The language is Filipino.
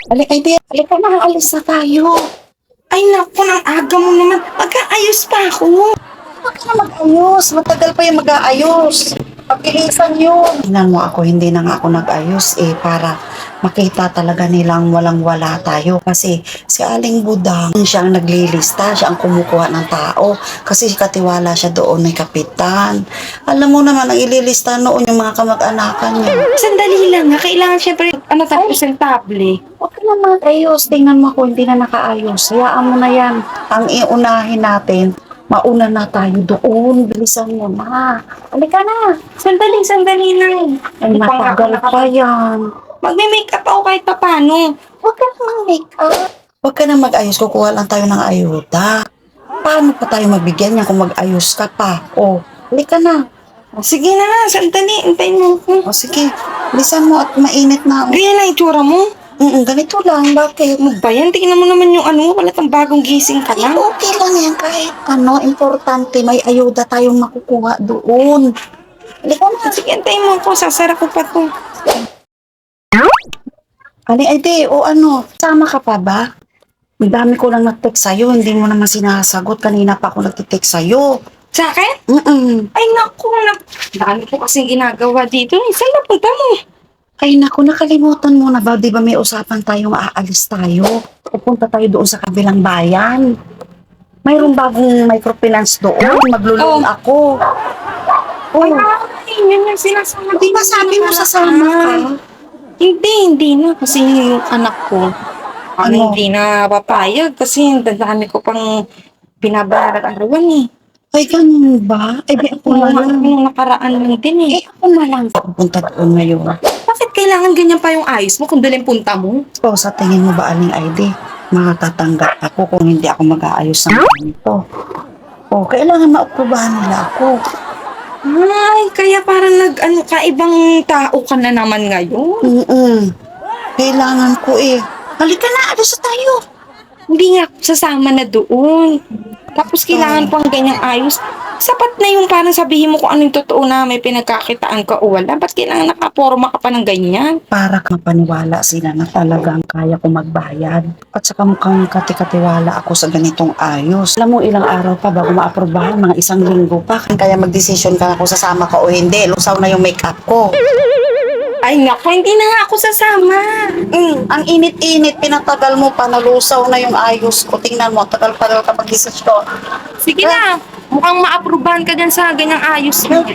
Ay, di, halika na, alis na tayo. Ay naku, nang aga mo naman. Mag-aayos pa ako. Huwag na mag-ayos. Matagal pa yung mag-aayos. Pagpilisan yun. Tingnan mo ako, hindi na nga ako nag-ayos para makita talaga nilang walang-wala tayo. Kasi si Aling Budang, siya ang naglilista, siya ang kumukuha ng tao. Kasi katiwala siya doon may kapitan. Alam mo naman, ang ililista noon yung mga kamag-anakan niya. Sandali lang ha. Kailangan syempre, tayo presentable. Huwag ka na mag-ayos. Tingnan mo ako, hindi na nakaayos. Hayaan mo na yan. Ang iunahin natin, mauna na tayo doon. Bilisan mo na. Halika na. Sandali lang. Ay, matagal pa yan. Magme-makeup ako kahit papano. Huwag ka na mag-makeup. Huwag ka na mag-ayos. Kukuha lang tayo ng ayuda. Paano pa tayo mabigyan niya kung mag-ayos ka pa? O, halika na. Sige na nga, sandali. Antayin mo ako. O, sige. Bilisan mo at mainit na. Ganyan na itsura mo. Ganito lang. Bakit? Ano ba yan? Tingnan mo naman yung wala tang bagong gising ka Ay, lang. okay lang yan kahit importante, may ayuda tayong makukuha doon. Halika na. Sige, antayin mo ako. Sasara ko pa to. Ay, di, sama ka pa ba? Ang dami ko lang nag-text sa'yo, hindi mo naman sinasagot. Kanina pa ako nag-text sa'yo. Sa akin? Ay naku, dami ko kasing ginagawa dito. Saan napunta mo? Ay naku, nakalimutan mo na ba? Di ba may usapan tayong aalis tayo? Pupunta tayo doon sa kabilang bayan. Mayroong bagong microfinance doon. Maglulong ako. Ay, yun yung sinasabi. Di ba sabi mo sasama ka? Hindi na. Kasi yung anak ko, Ano? hindi na papayag. Kasi dadami ko pang binabayaran arawan eh. Ay, ganun ba? Ay, di ako na lang. Nung nakaraan lang din eh. Ako na lang. Pupunta doon ngayon. Bakit kailangan ganyan pa yung ayos mo kung doon yung punta mo? O, sa tingin mo ba, Aling ID, makatatanggap ako kung hindi ako mag-aayos ng ganito? O, kailangan maaprubahan nila ako. Ay, kaya parang kaibang tao ka na naman ngayon. Kailangan ko Halika na, alis na tayo. Hindi nga ako sasama na doon. Tapos kailangan pang ganyang ayos. Sapat na yung parang sabihin mo kung anong totoo na may pinagkakitaan ka o wala. Ba't kailangan nakaporma ka pa ng ganyan? Para kang paniwala sila na talagang kaya ko magbayad. At saka mukhang katikatiwala ako sa ganitong ayos. Alam mo, ilang araw pa bago ma-aprobahan, mga 1 linggo pa. Kaya mag-desisyon ka kung sasama ka o hindi. Lusaw na yung makeup ko. Ay naku, hindi na nga ako sasama. Ang init-init, pinatagal mo pa, nalusaw na yung ayos ko. Tingnan mo, tagal-tagal ka mag-desisyon. Sige na, mukhang maaprubahan ka dyan sa ganyang ayos mo.